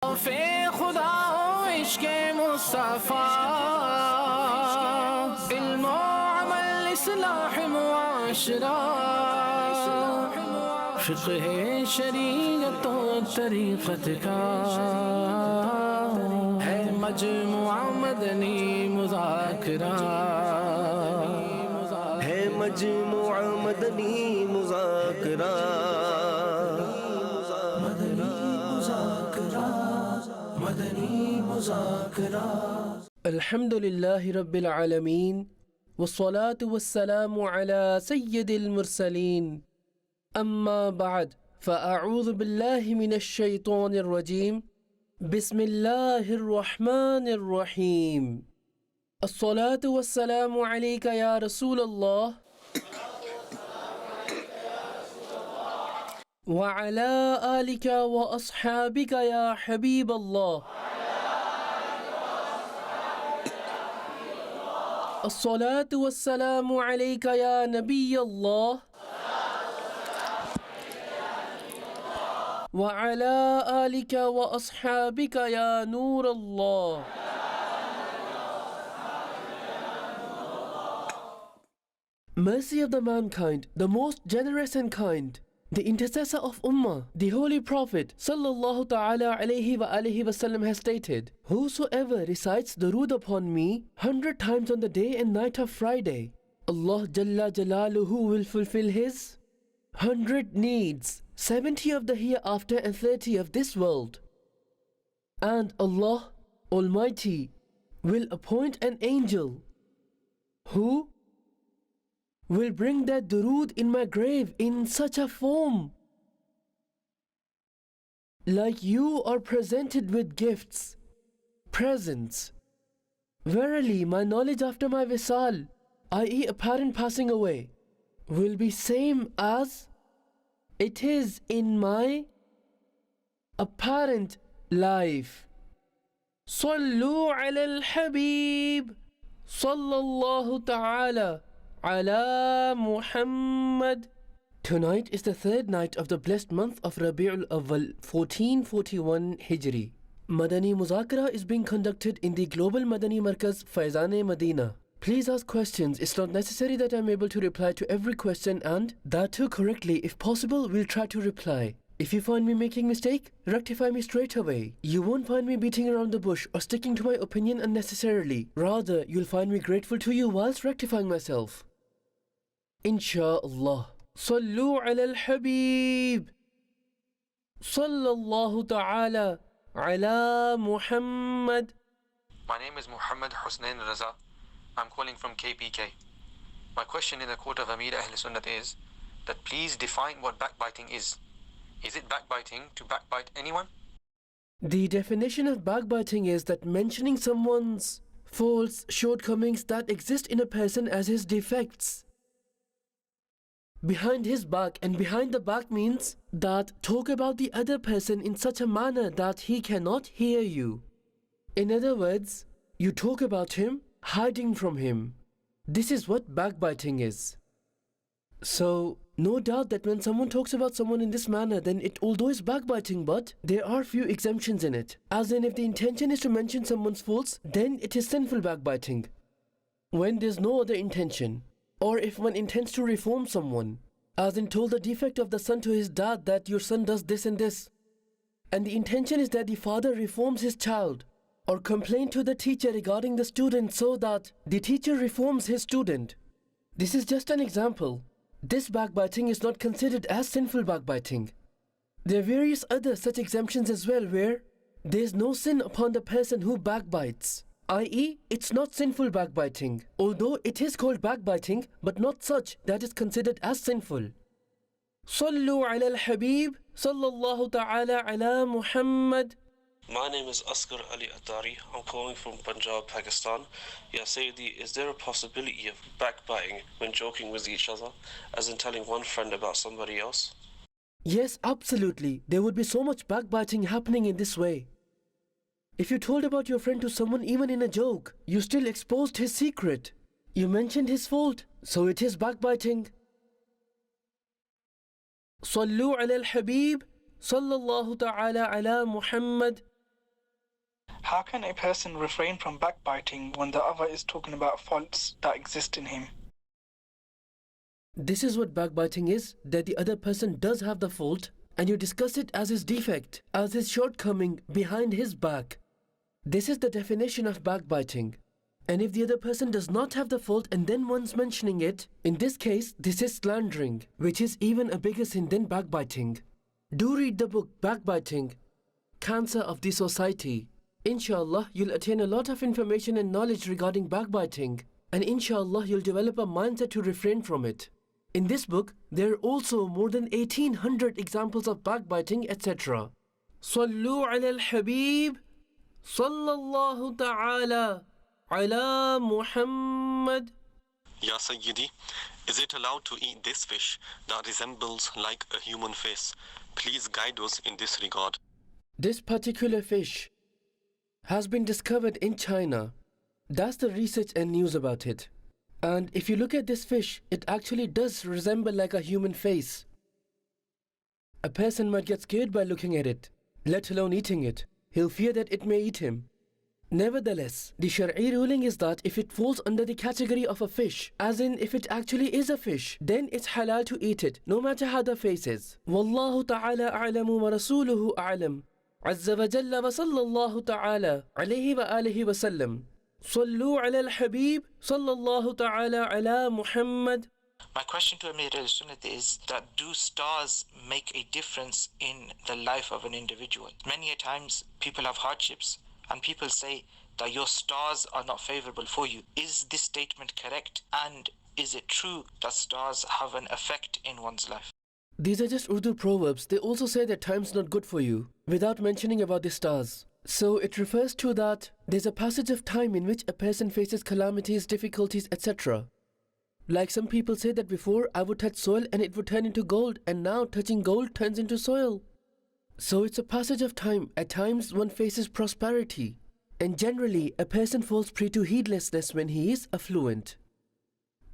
खुदा इश्क़ मुस्तफ़ा इल्म अमल इस्लाह मुआशरा फ़िक़्ह शरीअत तरीक़त का है मजमुआ मदनी मुज़ाकरा है मजमुआ Madani मुज़ाकरा Alhamdulillahi Rabbil Alameen Wassalatu wassalamu ala Sayyidil Mursaleen Amma ba'd Fa'a'udhu billahi minash shaytanir rajim Bismillahir Rahmanir Rahim As-salatu wassalamu alayka ya Rasulallah Wa ala alika wa ashabika ya Habiballah الصلاة والسلام عليك يا نبي الله وعلى آلك وأصحابك يا نور الله. Mercy of the mankind, the most generous and kind, the intercessor of Ummah, the Holy Prophet sallallahu ta'ala alayhi wa alihi wasallam has stated, whosoever recites durood upon me 100 times on the day and night of Friday, Allah Jalla Jalaluhu will fulfill his 100 needs, 70 of the hereafter and 30 of this world. And Allah Almighty will appoint an angel who will bring that durood in my grave in such a form, like you are presented with gifts, presents. Verily, my knowledge after my visal, i.e. apparent passing away, will be same as it is in my apparent life. Sallu ala al-Habib sallallahu ta'ala ala Muhammad. Tonight is the third night of the blessed month of Rabi'ul Awwal 1441 Hijri. Madani Muzakra is being conducted in the Global Madani Markaz Faizane Medina. Please ask questions. It's not necessary that I'm able to reply to every question, and that too correctly. If possible, we'll try to reply. If you find me making mistake, rectify me straight away. You won't find me beating around the bush or sticking to my opinion unnecessarily. Rather, you'll find me grateful to you whilst rectifying myself. Insha'Allah. Sallu ala al-Habib sallallahu ta'ala ala Muhammad. My name is Muhammad Husnain Raza. I'm calling from KPK. My question in the court of Amir Ahl Sunnat is that please define what backbiting is. Is it backbiting to backbite anyone? The definition of backbiting is that mentioning someone's faults, shortcomings that exist in a person as his defects behind his back, and behind the back means that talk about the other person in such a manner that he cannot hear you. In other words, you talk about him, hiding from him. This is what backbiting is. So, no doubt that when someone talks about someone in this manner, then it although is backbiting, but there are few exemptions in it. As in, if the intention is to mention someone's faults, then it is sinful backbiting. When there's no other intention, or if one intends to reform someone, as in told the defect of the son to his dad that your son does this and this, and the intention is that the father reforms his child, or complain to the teacher regarding the student so that the teacher reforms his student. This is just an example. This backbiting is not considered as sinful backbiting. There are various other such exemptions as well where there is no sin upon the person who backbites, i.e. it's not sinful backbiting, although it is called backbiting, but not such that is considered as sinful. Sallu ala al-Habib sallallahu ta'ala ala Muhammad. My name is Asghar Ali Attari. I'm calling from Punjab, Pakistan. Ya Sayyidi, is there a possibility of backbiting when joking with each other, as in telling one friend about somebody else? Yes, absolutely. There would be so much backbiting happening in this way. If you told about your friend to someone even in a joke, you still exposed his secret. You mentioned his fault, so it is backbiting. Sallu ala al-Habib sallallahu ta'ala ala Muhammad. How can a person refrain from backbiting when the other is talking about faults that exist in him? This is what backbiting is, that the other person does have the fault and you discuss it as his defect, as his shortcoming behind his back. This is the definition of backbiting. And if the other person does not have the fault and then one's mentioning it, in this case, this is slandering, which is even a bigger sin than backbiting. Do read the book Backbiting, Cancer of the Society. Inshallah, you'll attain a lot of information and knowledge regarding backbiting, and inshallah, you'll develop a mindset to refrain from it. In this book, there are also more than 1800 examples of backbiting, etc. Sallu ala al-Habib, sallallahu ta'ala, ala Muhammad. Ya Sayyidi, is it allowed to eat this fish that resembles like a human face? Please guide us in this regard. This particular fish has been discovered in China. That's the research and news about it. And if you look at this fish, it actually does resemble like a human face. A person might get scared by looking at it, let alone eating it. He'll fear that it may eat him. Nevertheless, the Shari'i ruling is that if it falls under the category of a fish, as in if it actually is a fish, then it's halal to eat it, no matter how the face is. Wallahu ta'ala a'lamu wa rasuluhu a'lam. Azza wa jalla wa sallallahu ta'ala alayhi wa alihi wa sallam. Sallu ala al-Habib, sallallahu ta'ala ala Muhammad. My question to Amir al-Sunnah is that do stars make a difference in the life of an individual? Many a times people have hardships and people say that your stars are not favorable for you. Is this statement correct? And is it true that stars have an effect in one's life? These are just Urdu proverbs. They also say that time's not good for you, without mentioning about the stars. So it refers to that there's a passage of time in which a person faces calamities, difficulties, etc. Like some people say that before I would touch soil and it would turn into gold, and now touching gold turns into soil. So it's a passage of time. At times one faces prosperity, and generally a person falls prey to heedlessness when he is affluent.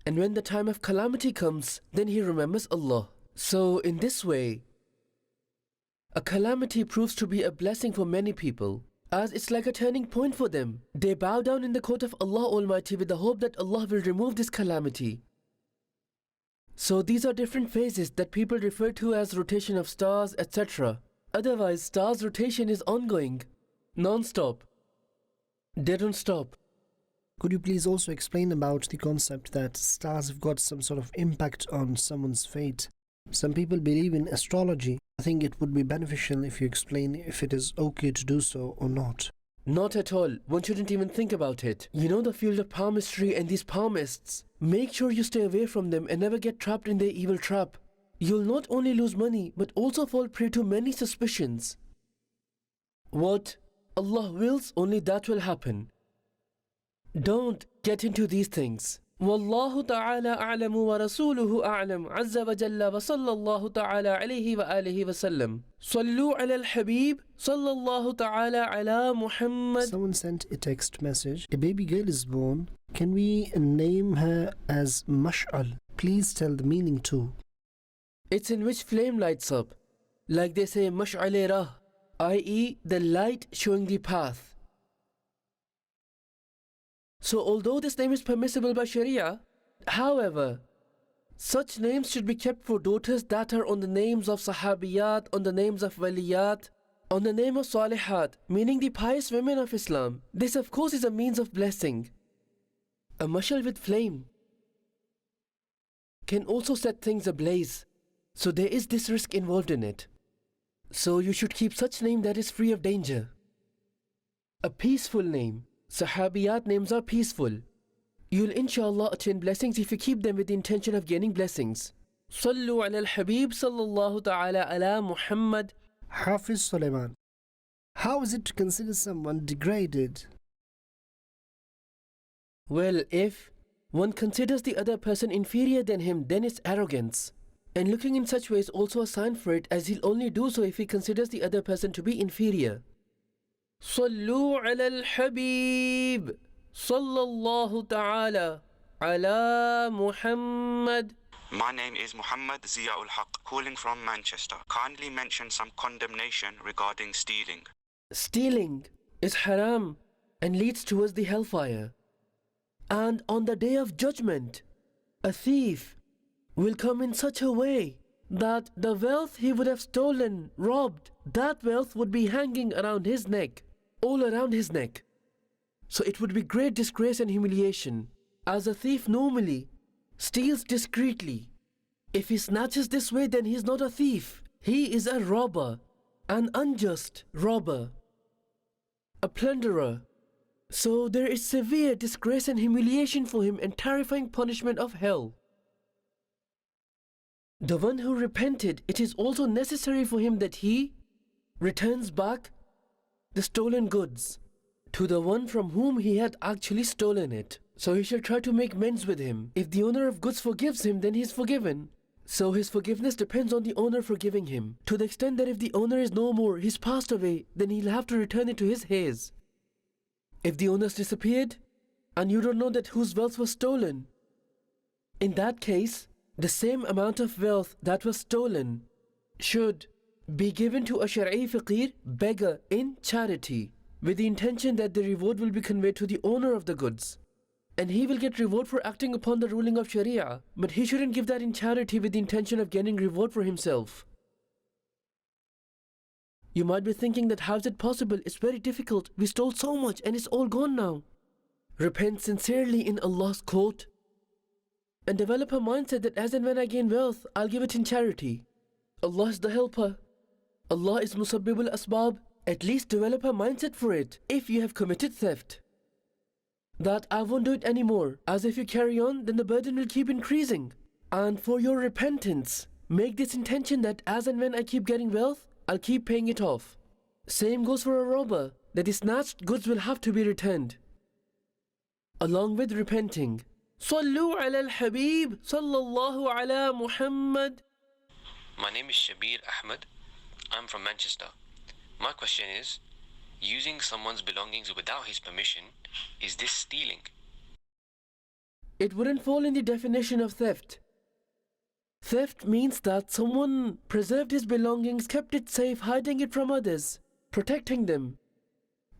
And when the time of calamity comes, then he remembers Allah. So in this way, a calamity proves to be a blessing for many people, as it's like a turning point for them. They bow down in the court of Allah Almighty with the hope that Allah will remove this calamity. So these are different phases that people refer to as rotation of stars, etc. Otherwise, stars' rotation is ongoing, non-stop. They don't stop. Could you please also explain about the concept that stars have got some sort of impact on someone's fate? Some people believe in astrology. I think it would be beneficial if you explain if it is okay to do so or not. Not at all. One shouldn't even think about it. You know the field of palmistry and these palmists. Make sure you stay away from them and never get trapped in their evil trap. You'll not only lose money, but also fall prey to many suspicions. What Allah wills, only that will happen. Don't get into these things. Wallahu ta'ala a'lamu wa rasuluhu a'lam. Azza wa jalla wa sallallahu ta'ala alayhi wa alihi wa sallam. Sallu ala al-Habib, sallallahu ta'ala ala Muhammad. Someone sent a text message. A baby girl is born. Can we name her as Mash'al? Please tell the meaning too. It's in which flame lights up. Like they say, Mash'al Rah, i.e. the light showing the path. So although this name is permissible by Sharia, however, such names should be kept for daughters that are on the names of Sahabiyat, on the names of Waliyat, on the name of Salihat, meaning the pious women of Islam. This of course is a means of blessing. A mashal with flame can also set things ablaze. So there is this risk involved in it. So you should keep such name that is free of danger. A peaceful name. Sahabiyat names are peaceful. You'll inshallah attain blessings if you keep them with the intention of gaining blessings. Sallu ala al-Habib sallallahu ta'ala ala Muhammad. Hafiz Suleiman. How is it to consider someone degraded? Well, if one considers the other person inferior than him, then it's arrogance. And looking in such way is also a sign for it, as he'll only do so if he considers the other person to be inferior. Sallu ala al-Habib, sallallahu ta'ala ala Muhammad. My name is Muhammad Zia-ul-Haq, calling from Manchester. Kindly mention some condemnation regarding stealing. Stealing is haram and leads towards the hellfire. And on the day of judgment, a thief will come in such a way that the wealth he would have stolen, robbed, that wealth would be hanging around his neck, all around his neck. So it would be great disgrace and humiliation, as a thief normally steals discreetly. If he snatches this way, then he is not a thief. He is a robber, an unjust robber, a plunderer. So there is severe disgrace and humiliation for him and terrifying punishment of hell. The one who repented, it is also necessary for him that he returns back the stolen goods to the one from whom he had actually stolen it. So he shall try to make amends with him. If the owner of goods forgives him, then he is forgiven. So his forgiveness depends on the owner forgiving him. To the extent that if the owner is no more, he's passed away, then he'll have to return it to his heirs. If the owner's disappeared, and you don't know that whose wealth was stolen, in that case, the same amount of wealth that was stolen should be given to a Shari'i faqir, beggar, in charity, with the intention that the reward will be conveyed to the owner of the goods. And he will get reward for acting upon the ruling of Sharia, but he shouldn't give that in charity with the intention of getting reward for himself. You might be thinking that how is it possible? It's very difficult. We stole so much and it's all gone now. Repent sincerely in Allah's court and develop a mindset that as and when I gain wealth, I'll give it in charity. Allah is the helper. Allah is Musabbibul Asbab. At least develop a mindset for it if you have committed theft. That I won't do it anymore, as if you carry on, then the burden will keep increasing. And for your repentance, make this intention that as and when I keep getting wealth, I'll keep paying it off. Same goes for a robber, that the snatched goods will have to be returned. Along with repenting. Sallu ala al-Habib, sallallahu ala Muhammad. My name is Shabbir Ahmad. I'm from Manchester. My question is, using someone's belongings without his permission, is this stealing? It wouldn't fall in the definition of theft. Theft means that someone preserved his belongings, kept it safe, hiding it from others, protecting them,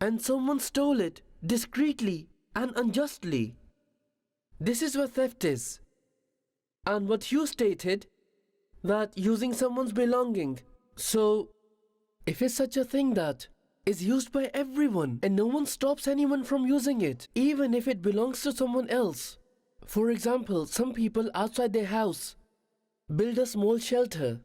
and someone stole it discreetly and unjustly. This is what theft is. And what you stated, that using someone's belonging, so if it's such a thing that is used by everyone and no one stops anyone from using it, even if it belongs to someone else. For example, some people outside their house build a small shelter.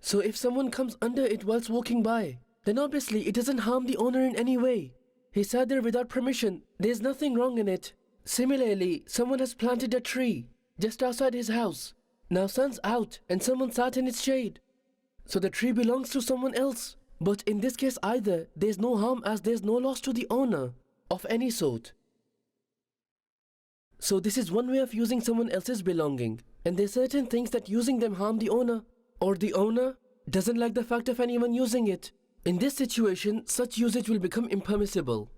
So if someone comes under it whilst walking by, then obviously it doesn't harm the owner in any way. He sat there without permission. There's nothing wrong in it. Similarly, someone has planted a tree just outside his house. Now sun's out and someone sat in its shade. So the tree belongs to someone else. But in this case either, there's no harm as there's no loss to the owner of any sort. So this is one way of using someone else's belonging. And there's certain things that using them harm the owner, or the owner doesn't like the fact of anyone using it. In this situation, such usage will become impermissible.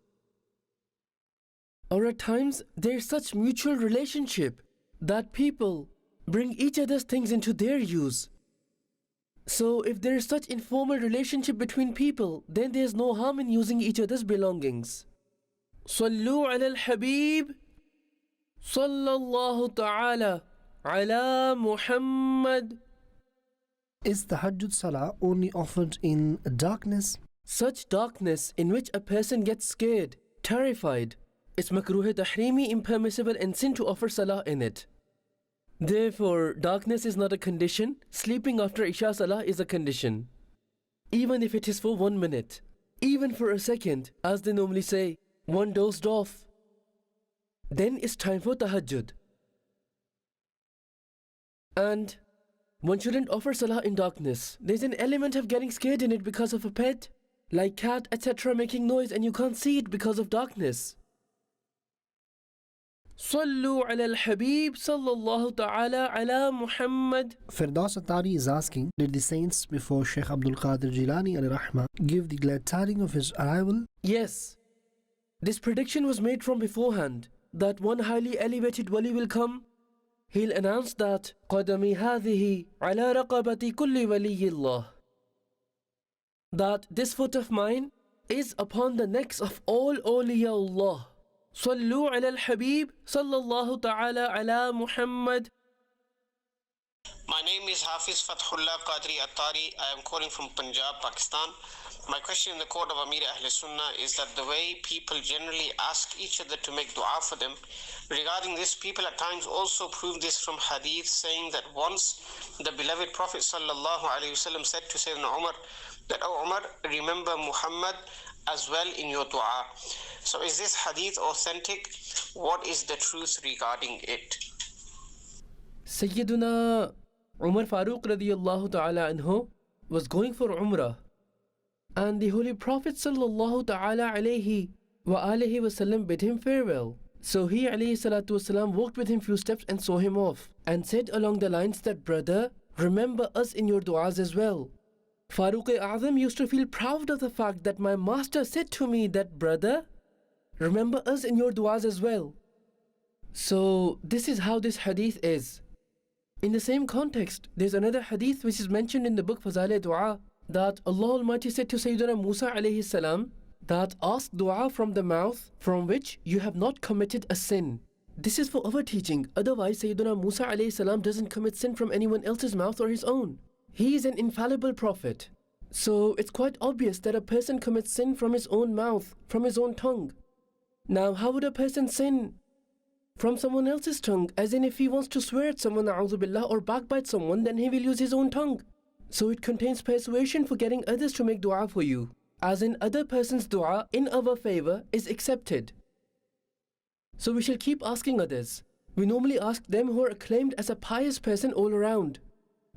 Or at times, there's such mutual relationship that people bring each other's things into their use. So if there is such informal relationship between people, then there's no harm in using each other's belongings. Sallu ala al-Habib, sallallahu ta'ala ala Muhammad. Is the Tahajjud Salah only offered in darkness? Such darkness in which a person gets scared, terrified, it's makruh tahrimi, impermissible and sin to offer Salah in it. Therefore, darkness is not a condition. Sleeping after Isha Salah is a condition. Even if it is for 1 minute, even for a second, as they normally say, one dozed off, then it's time for Tahajjud. And one shouldn't offer Salah in darkness. There's an element of getting scared in it because of a pet, like cat, etc. making noise and you can't see it because of darkness. Sallu ala al-Habib, sallallahu ta'ala ala Muhammad. Firdaus Attari is asking, did the saints before Sheikh Abdul Qadir Jilani al-Rahma give the glad tidings of his arrival? Yes. This prediction was made from beforehand, that one highly elevated wali will come. He'll announce that قَدَمِي هَذِهِ عَلَى رَقَبَةِ كُلِّ وَلِيِّ اللَّهِ, that this foot of mine is upon the necks of all awliyaullah. Sallu ala al-Habib sallallahu ta'ala ala Muhammad. My name is Hafiz Fathullah Qadri Attari. I am calling from Punjab, Pakistan. My question in the court of Amir Ahl Sunnah is that the way people generally ask each other to make dua for them, regarding this, people at times also prove this from hadith, saying that once the beloved Prophet sallallahu alaihi wasallam said to Sayyidina Umar that, "Oh Umar, remember Muhammad as well in your dua." So is this hadith authentic? What is the truth regarding it? Sayyiduna Umar Farooq radiyallahu ta'ala anhu was going for Umrah, and the Holy Prophet sallallahu ta'ala alayhi wa alihi wasallam bid him farewell. So he alayhi salatu wasalam walked with him few steps and saw him off, and said along the lines that, "Brother, remember us in your du'as as well." Farooq-e-Azam used to feel proud of the fact that my master said to me that, "Brother, remember us in your du'as as well." So this is how this hadith is. In the same context, there's another hadith which is mentioned in the book Fazal-e-Dua, that Allah Almighty said to Sayyidina Musa alayhi salam that, "Ask dua from the mouth from which you have not committed a sin." This is for our teaching. Otherwise, Sayyidina Musa alayhi salam doesn't commit sin from anyone else's mouth or his own. He is an infallible prophet. So it's quite obvious that a person commits sin from his own mouth, from his own tongue. Now, how would a person sin from someone else's tongue? As in, if he wants to swear at someone, a'udhu billah, or backbite someone, then he will use his own tongue. So it contains persuasion for getting others to make dua for you. As in, other person's dua in our favor is accepted. So we shall keep asking others. We normally ask them who are acclaimed as a pious person all around.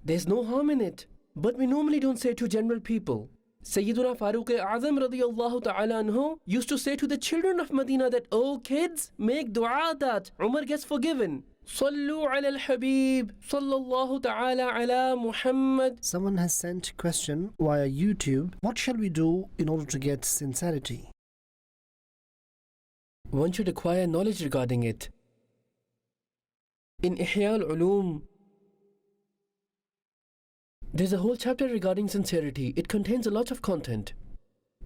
There's no harm in it. But we normally don't say to general people. Sayyiduna Farooq-e-Azam radiyallahu ta'ala anhu used to say to the children of Medina that, "Oh kids, make dua that Umar gets forgiven. Sallu ala al-Habib sallallahu ta'ala ala Muhammad." Someone has sent a question via YouTube. What shall we do in order to get sincerity? One should acquire knowledge regarding it. In Ihya al-Ulum, there's a whole chapter regarding sincerity. It contains a lot of content.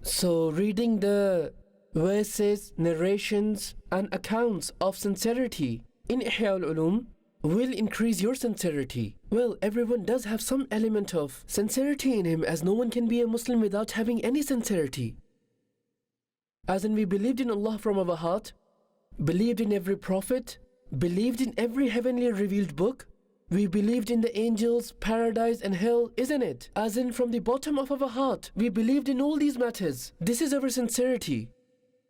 So reading the verses, narrations and accounts of sincerity in Ihya al-Ulum will increase your sincerity. Well, everyone does have some element of sincerity in him, as no one can be a Muslim without having any sincerity. As in, we believed in Allah from our heart, believed in every prophet, believed in every heavenly revealed book, we believed in the angels, paradise and hell, isn't it? As in, from the bottom of our heart, we believed in all these matters. This is our sincerity.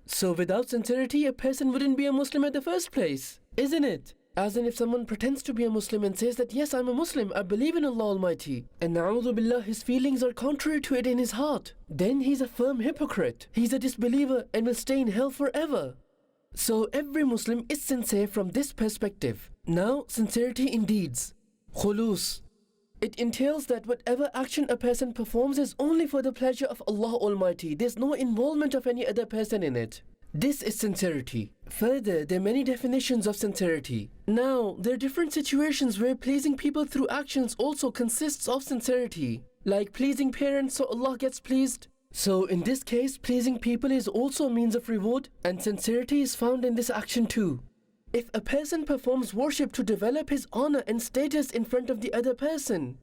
So without sincerity, a person wouldn't be a Muslim at the first place, isn't it? As in, if someone pretends to be a Muslim and says that, "Yes, I'm a Muslim, I believe in Allah Almighty," and na'udhu billah, his feelings are contrary to it in his heart, then he's a firm hypocrite. He's a disbeliever and will stay in hell forever. So every Muslim is sincere from this perspective. Now, sincerity in deeds, khulus. It entails that whatever action a person performs is only for the pleasure of Allah Almighty. There's no involvement of any other person in it. This is sincerity. Further, there are many definitions of sincerity. Now, there are different situations where pleasing people through actions also consists of sincerity, like pleasing parents so Allah gets pleased. So in this case, pleasing people is also a means of reward, and sincerity is found in this action too. If a person performs worship to develop his honor and status in front of the other person,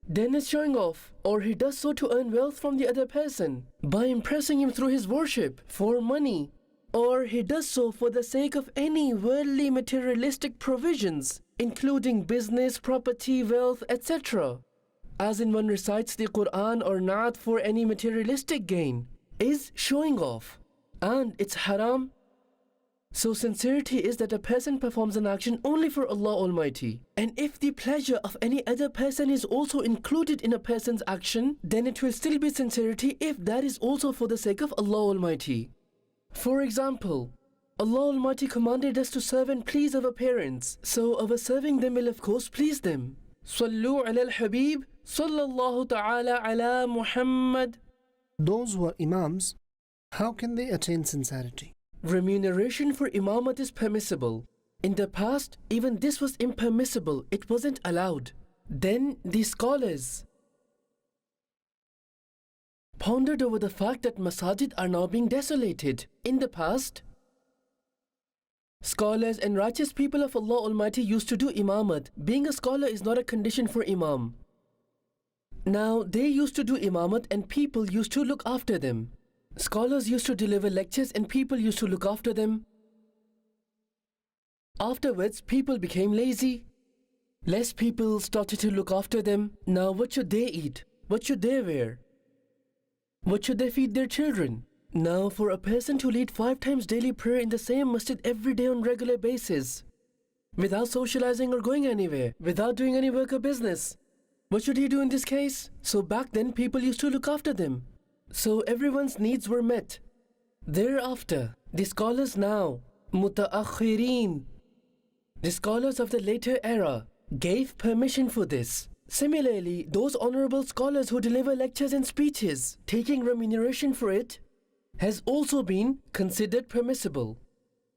then it's showing off, or he does so to earn wealth from the other person by impressing him through his worship for money, or he does so for the sake of any worldly materialistic provisions, including business, property, wealth, etc. As in, one recites the Quran or Naat for any materialistic gain, is showing off, and it's haram. So sincerity is that a person performs an action only for Allah Almighty. And if the pleasure of any other person is also included in a person's action, then it will still be sincerity if that is also for the sake of Allah Almighty. For example, Allah Almighty commanded us to serve and please our parents, so our serving them will of course please them. Sallu ala al-Habib sallallahu ta'ala ala Muhammad. Those who are imams, how can they attain sincerity? Remuneration for imamat is permissible. In the past, even this was impermissible. It wasn't allowed. Then the scholars pondered over the fact that masajid are now being desolated. In the past, scholars and righteous people of Allah Almighty used to do imamat. Being a scholar is not a condition for imam. Now, they used to do imamat and people used to look after them. Scholars used to deliver lectures and people used to look after them. Afterwards, people became lazy. Less people started to look after them. Now, what should they eat? What should they wear? What should they feed their children? Now, for a person to lead 5 times daily prayer in the same masjid every day on regular basis, without socializing or going anywhere, without doing any work or business, what should he do in this case? So back then, people used to look after them. So everyone's needs were met. Thereafter, the scholars now, mutaakhirin, the scholars of the later era, gave permission for this. Similarly, those honorable scholars who deliver lectures and speeches, taking remuneration for it, has also been considered permissible.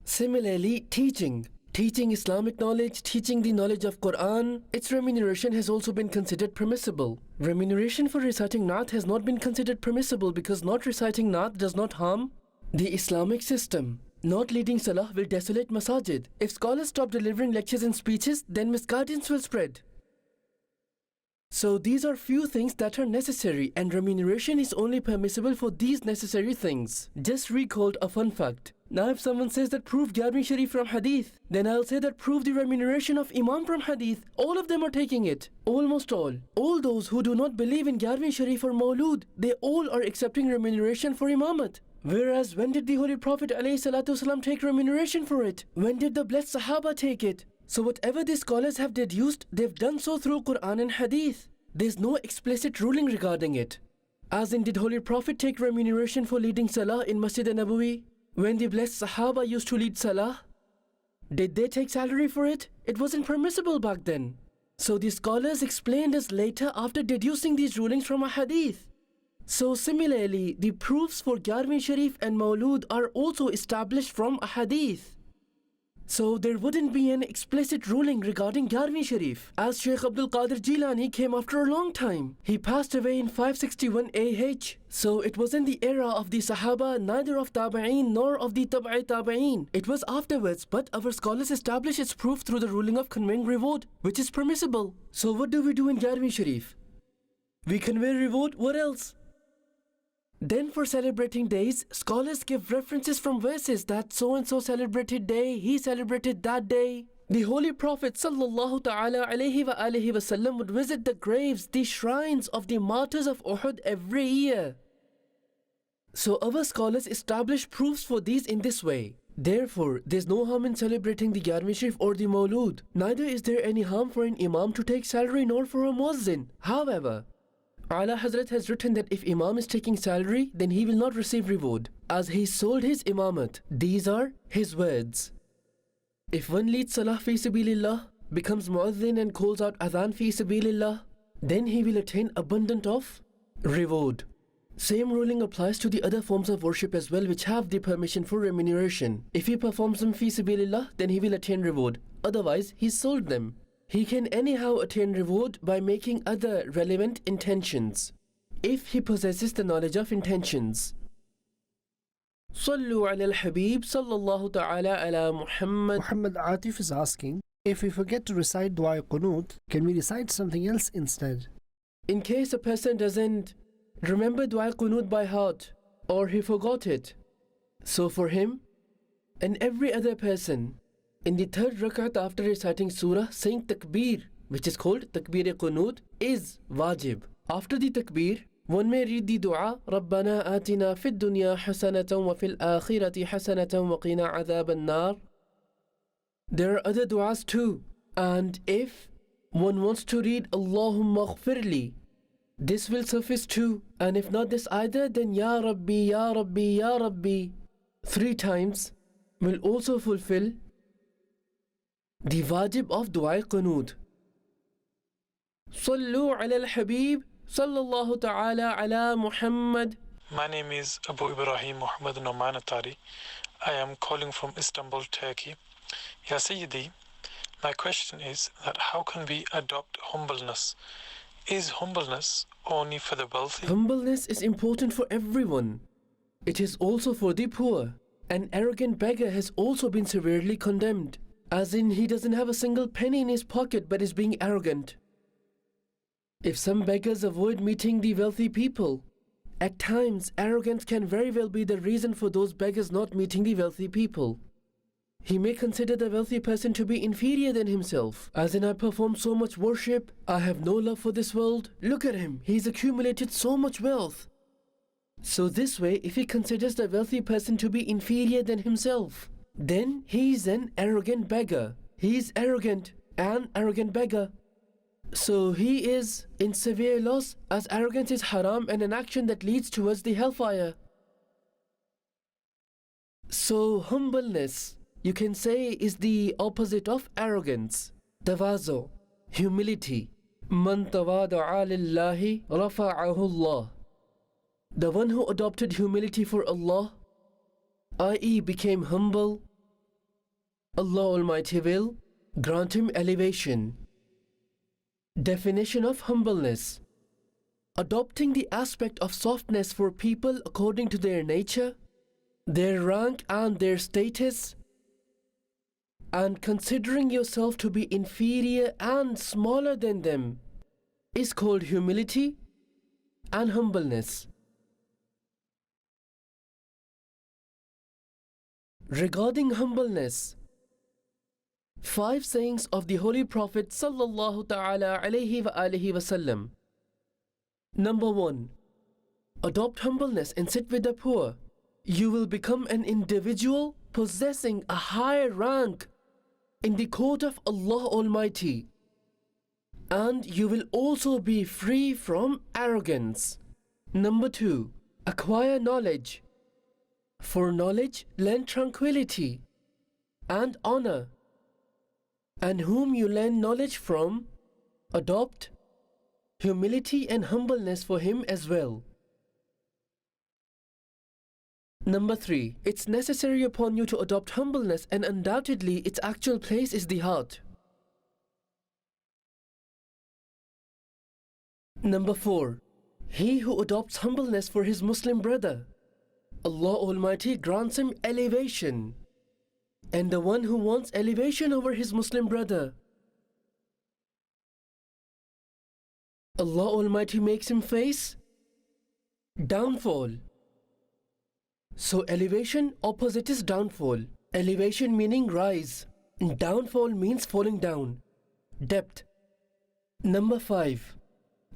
Similarly, teaching Islamic knowledge, teaching the knowledge of Quran, its remuneration has also been considered permissible. Remuneration for reciting Naat has not been considered permissible because not reciting Naat does not harm the Islamic system. Not leading salah will desolate masajid. If scholars stop delivering lectures and speeches, then misguidance will spread. So these are few things that are necessary, and remuneration is only permissible for these necessary things. Just recalled a fun fact. Now if someone says that prove 11th Sharif from Hadith, then I'll say that prove the remuneration of Imam from Hadith. All of them are taking it. Almost all. All those who do not believe in 11th Sharif or Mawlud, they all are accepting remuneration for Imamat. Whereas when did the Holy Prophet ﷺ take remuneration for it? When did the blessed Sahaba take it? So whatever the scholars have deduced, they've done so through Quran and Hadith. There's no explicit ruling regarding it. As in, did Holy Prophet take remuneration for leading Salah in Masjid al-Nabawi? When the blessed Sahaba used to lead Salah, did they take salary for it? It wasn't permissible back then. So the scholars explained us later after deducing these rulings from a Hadith. So similarly, the proofs for 11th Sharif and Mawlud are also established from a Hadith. So there wouldn't be an explicit ruling regarding 11th Sharif, as Shaykh Abdul Qadir Jilani came after a long time. He passed away in 561 AH. So it wasn't the era of the Sahaba, neither of Tabi'een nor of the Tab'i Tabi'een. It was afterwards, but our scholars established its proof through the ruling of conveying reward, which is permissible. So what do we do in 11th Sharif? We convey reward, what else? Then for celebrating days, scholars give references from verses that so-and-so celebrated day, he celebrated that day. The Holy Prophet ﷺ would visit the graves, the shrines of the martyrs of Uhud every year. So our scholars establish proofs for these in this way. Therefore, there's no harm in celebrating the 11th Sharif or the Mawlud. Neither is there any harm for an Imam to take salary nor for a Muazzin. However, Ala Hazrat has written that if Imam is taking salary, then he will not receive reward, as he sold his imamat. These are his words. If one leads Salah fi sabilillah, becomes Muazzin and calls out Adhan fi sabilillah, then he will attain abundant of reward. Same ruling applies to the other forms of worship as well, which have the permission for remuneration. If he performs them fi sabilillah, then he will attain reward. Otherwise, he sold them. He can anyhow attain reward by making other relevant intentions, if he possesses the knowledge of intentions. Sallu ala al-Habib sallallahu ta'ala ala Muhammad. Muhammad Atif is asking, if we forget to recite Dua Qunut, can we recite something else instead? In case a person doesn't remember Dua Qunut by heart, or he forgot it, so for him and every other person, in the third rakat after reciting surah, saying takbir, which is called takbir qunut, is wajib. After the takbir, one may read the dua, Rabbana atina fid dunya hasanatan wa fil akhirati hasanatan wa qina adhab an-nar. There are other duas too. And if one wants to read Allahumma ghfirli, this will suffice too. And if not this either, then Ya Rabbi, Ya Rabbi, Ya Rabbi 3 times will also fulfill the wajib of Dua Qunut. Sallu ala al-Habib sallallahu ta'ala ala Muhammad. My name is Abu Ibrahim Muhammad Noman Attari. I am calling from Istanbul, Turkey. Ya Sayyidi, my question is that how can we adopt humbleness Is humbleness only for the wealthy? Humbleness is important for everyone. It is also for the poor. An arrogant beggar has also been severely condemned, as in he doesn't have a single penny in his pocket but is being arrogant. If some beggars avoid meeting the wealthy people, at times arrogance can very well be the reason for those beggars not meeting the wealthy people. He may consider the wealthy person to be inferior than himself, as in I perform so much worship, I have no love for this world. Look at him, he's accumulated so much wealth. So this way, if he considers the wealthy person to be inferior than himself, then he is an arrogant beggar. He is arrogant, an arrogant beggar. So he is in severe loss, as arrogance is haram and an action that leads towards the hellfire. So humbleness, you can say, is the opposite of arrogance. Tawazu, humility. Man tawada'a lillahi rafa'ahu Allah. The one who adopted humility for Allah, i.e. became humble, Allah Almighty will grant him elevation. Definition of humbleness: adopting the aspect of softness for people according to their nature, their rank and their status, and considering yourself to be inferior and smaller than them is called humility and humbleness. Regarding humbleness, 5 sayings of the Holy Prophet sallallahu ta'ala alayhi wa alihi wasallam. Number 1. Adopt humbleness and sit with the poor. You will become an individual possessing a higher rank in the court of Allah Almighty, and you will also be free from arrogance. Number 2. Acquire knowledge. For knowledge, lend tranquility and honor, and whom you lend knowledge from, adopt humility and humbleness for him as well. Number 3. It's necessary upon you to adopt humbleness, and undoubtedly its actual place is the heart. Number 4. He who adopts humbleness for his Muslim brother, Allah Almighty grants him elevation. And the one who wants elevation over his Muslim brother, Allah Almighty makes him face downfall. So elevation opposite is downfall. Elevation meaning rise, and downfall means falling down, depth. Number 5.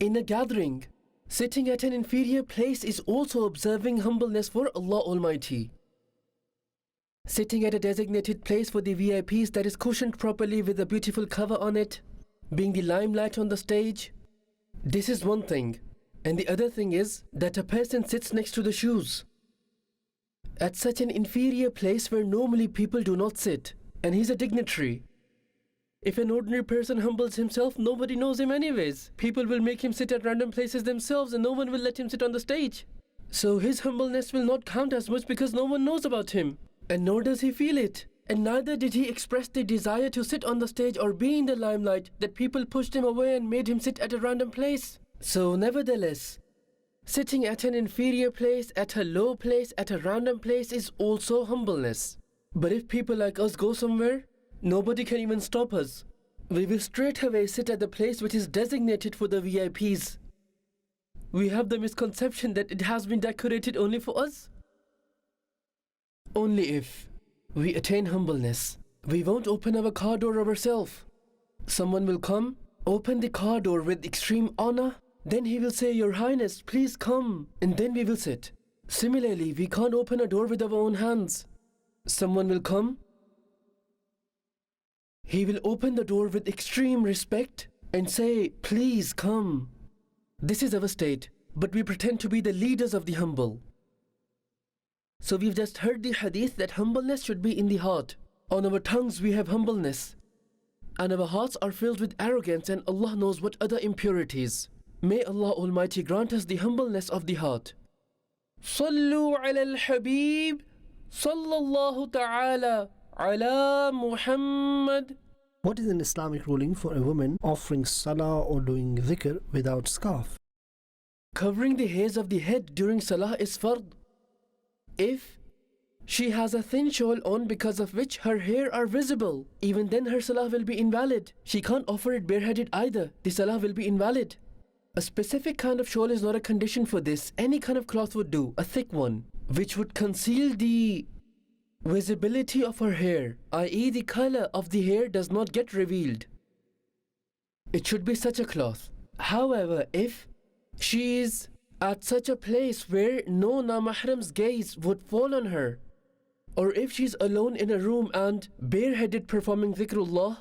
In a gathering, sitting at an inferior place is also observing humbleness for Allah Almighty. Sitting at a designated place for the VIPs that is cushioned properly with a beautiful cover on it, being the limelight on the stage, this is one thing. And the other thing is that a person sits next to the shoes, at such an inferior place where normally people do not sit, and he's a dignitary. If an ordinary person humbles himself, nobody knows him anyways. People will make him sit at random places themselves and no one will let him sit on the stage. So his humbleness will not count as much because no one knows about him. And nor does he feel it. And neither did he express the desire to sit on the stage or be in the limelight, that people pushed him away and made him sit at a random place. So nevertheless, sitting at an inferior place, at a low place, at a random place is also humbleness. But if people like us go somewhere, nobody can even stop us. We will straight away sit at the place which is designated for the VIPs. We have the misconception that it has been decorated only for us. Only if we attain humbleness, we won't open our car door ourselves. Someone will come, open the car door with extreme honor, then he will say, "Your Highness, please come," and then we will sit. Similarly, we can't open a door with our own hands. Someone will come, he will open the door with extreme respect and say, "Please come." This is our state, but we pretend to be the leaders of the humble. So we've just heard the hadith that humbleness should be in the heart. On our tongues we have humbleness, and our hearts are filled with arrogance, and Allah knows what other impurities. May Allah Almighty grant us the humbleness of the heart. Sallu ala al-Habib, sallallahu ta'ala ala Muhammad. What is an Islamic ruling for a woman offering salah or doing dhikr without scarf? Covering the hairs of the head during salah is fard. If she has a thin shawl on because of which her hair are visible, even then her salah will be invalid. She can't offer it bareheaded either. The salah will be invalid. A specific kind of shawl is not a condition for this. Any kind of cloth would do, a thick one, which would conceal the visibility of her hair, i.e. the color of the hair does not get revealed. It should be such a cloth. However, if she is at such a place where no na-mahram's gaze would fall on her, or if she's alone in a room and bareheaded performing dhikrullah,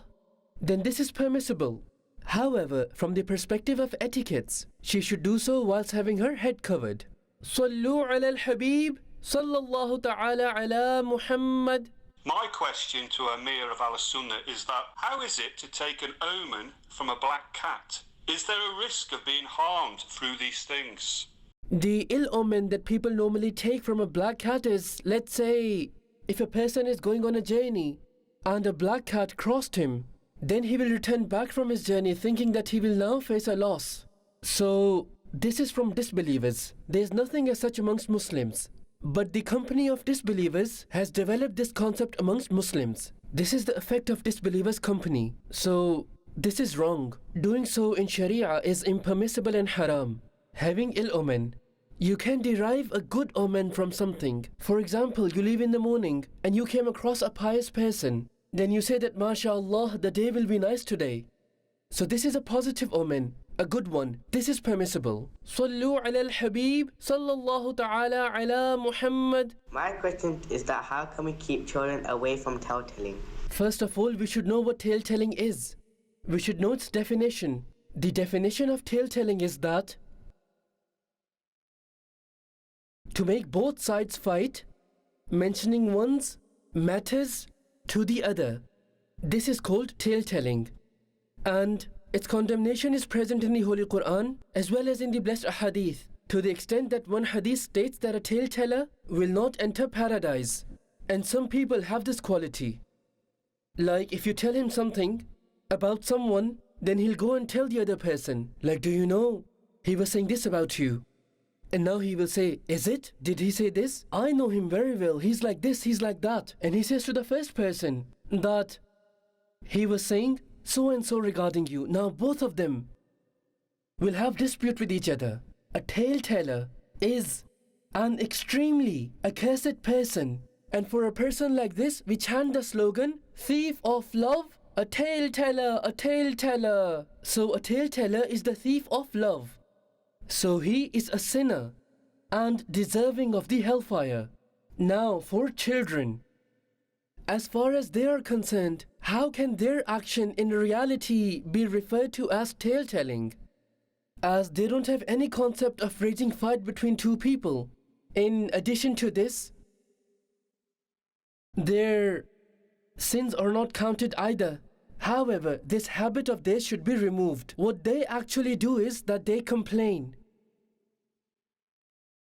then this is permissible. However, from the perspective of etiquettes, she should do so whilst having her head covered. Sallu ala al-Habib, sallallahu ta'ala ala Muhammad. My question to Amir of Al-Sunnah is that how is it to take an omen from a black cat? Is there a risk of being harmed through these things? The ill omen that people normally take from a black cat is, let's say, if a person is going on a journey and a black cat crossed him, then he will return back from his journey thinking that he will now face a loss. So, this is from disbelievers. There is nothing as such amongst Muslims. But the company of disbelievers has developed this concept amongst Muslims. This is the effect of disbelievers' company. So, this is wrong. Doing so in Sharia is impermissible and haram. Having ill omen. You can derive a good omen from something. For example, you leave in the morning and you came across a pious person. Then you say that, MashaAllah, the day will be nice today. So this is a positive omen, a good one. This is permissible. Sallu ala al-Habib, sallallahu ta'ala ala Muhammad. My question is that how can we keep children away from tale-telling? First of all, we should know what tale-telling is. We should know its definition. The definition of tale-telling is that to make both sides fight, mentioning one's matters to the other. This is called tale-telling. And its condemnation is present in the Holy Quran as well as in the blessed Al-Hadith, to the extent that one hadith states that a tale-teller will not enter paradise. And some people have this quality. Like if you tell him something about someone, then he'll go and tell the other person. Like, do you know, he was saying this about you. And now he will say, is it? Did he say this? I know him very well. He's like this, he's like that. And he says to the first person that he was saying so and so regarding you. Now both of them will have dispute with each other. A tale-teller is an extremely accursed person. And for a person like this, we chant the slogan, thief of love, a tale-teller, a tale-teller. So a tale-teller is the thief of love. So he is a sinner and deserving of the hellfire. Now for children, as far as they are concerned, how can their action in reality be referred to as tale-telling? As they don't have any concept of raging fight between two people. In addition to this, their sins are not counted either. However, this habit of theirs should be removed. What they actually do is that they complain.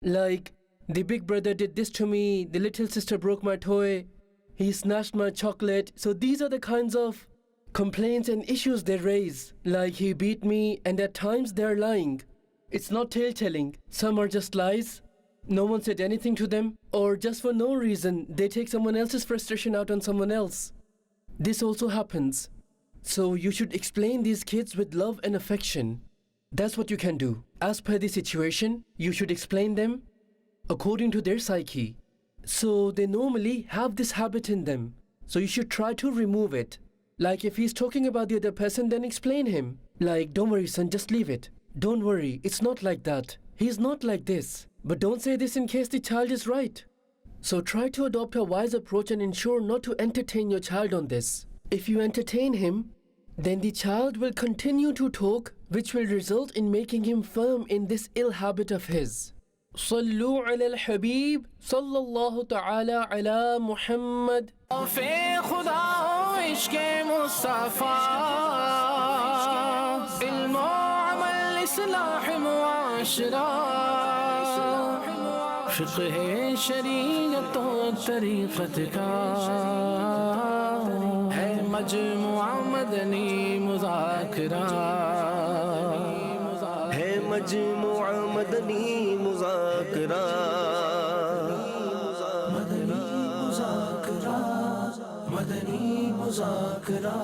Like, the big brother did this to me, the little sister broke my toy, he snatched my chocolate. So these are the kinds of complaints and issues they raise. Like, he beat me, and at times they're lying. It's not tale-telling. Some are just lies. No one said anything to them. Or just for no reason, they take someone else's frustration out on someone else. This also happens. So you should explain these kids with love and affection. That's what you can do. As per the situation, you should explain them according to their psyche. So they normally have this habit in them. So you should try to remove it. Like if he's talking about the other person, then explain him. Like, don't worry son, just leave it. Don't worry, it's not like that. He's not like this. But don't say this in case the child is right. So try to adopt a wise approach and ensure not to entertain your child on this. If you entertain him, then the child will continue to talk, which will result in making him firm in this ill habit of his. Sallu ala al-Habib, sallallahu ta'ala ala Muhammad. في خدا عشق مصطفى المعمل إصلاح معاشرة فقه شریعت و طریقت کا ہے मजमुआ Madani मुज़ाकरा है मजमुआ मदनी मुज़ाकरा मदनी मुज़ाकरा मदनी मुज़ाकरा